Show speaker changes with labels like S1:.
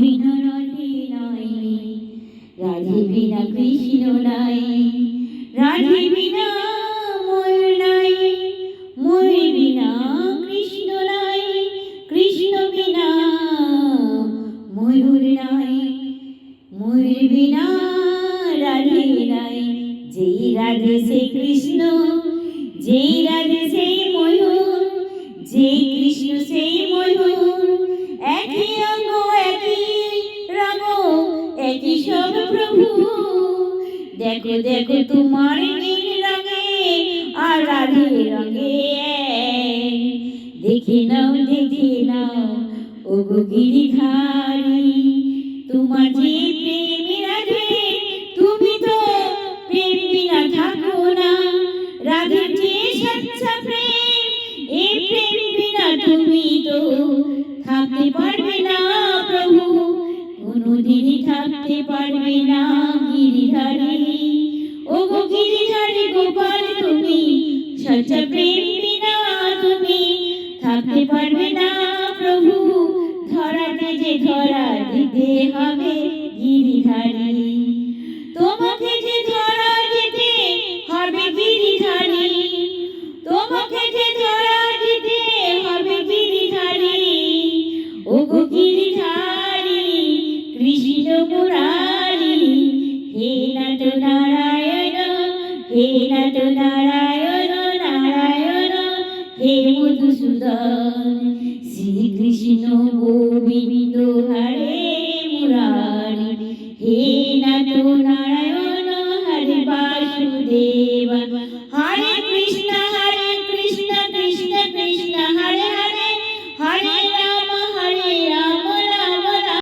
S1: বিনা রাধে নাই, রাধে বিনা কৃষ্ণ নাই, রাধে বিনা ময়ূর নাই, ময়ূর বিনা কৃষ্ণ নাই, কৃষ্ণ বিনা ময়ূর নাই, ময়ূর বিনা রাধে নাই। যেই রাধে সেই কৃষ্ণ, যেই রাধে সেই ময়ূর, যেই কৃষ্ণ সেই ময়ূর, একই অঙ্গ একই রঙ একই সব প্রভু। দেখো দেখো তোমার নীল রঙে আর রাধে রঙে এক। দেখে নাও ও গো গিরিধারী, তোমার যে প্রেম রাধে, তুমি তো প্রেম বিনা থাকো না। রাধের যে সচ্চা প্রেম, এই প্রেম বিনা তুমি তো থাকতে পারবে না প্রভু, কোনদিনই থাকতে পারবে না গিরিধারী। ও গো গিরিধারী গোপাল, তুমি সচ্চা প্রেম বিনা তুমি থাকতে পারবে না প্রভু। ধরাতে যে ধরা দিতে হবে গিরিধারী, তোমাকে যে ধরা দিতে হবে গিরিধারী, তোমাকে যে ধরা দিতে হবে গিরিধারী। ও গো গিরিধারী কৃষ্ণ মুরারি, হে নাথ নারায়ণ, হে নাথ নারায়ণ নারায়ণ, হে মধুসূদন। শ্রীকৃষ্ণ গোবিন্দ হরে মুরারি, হে নাথ নারায়ণ।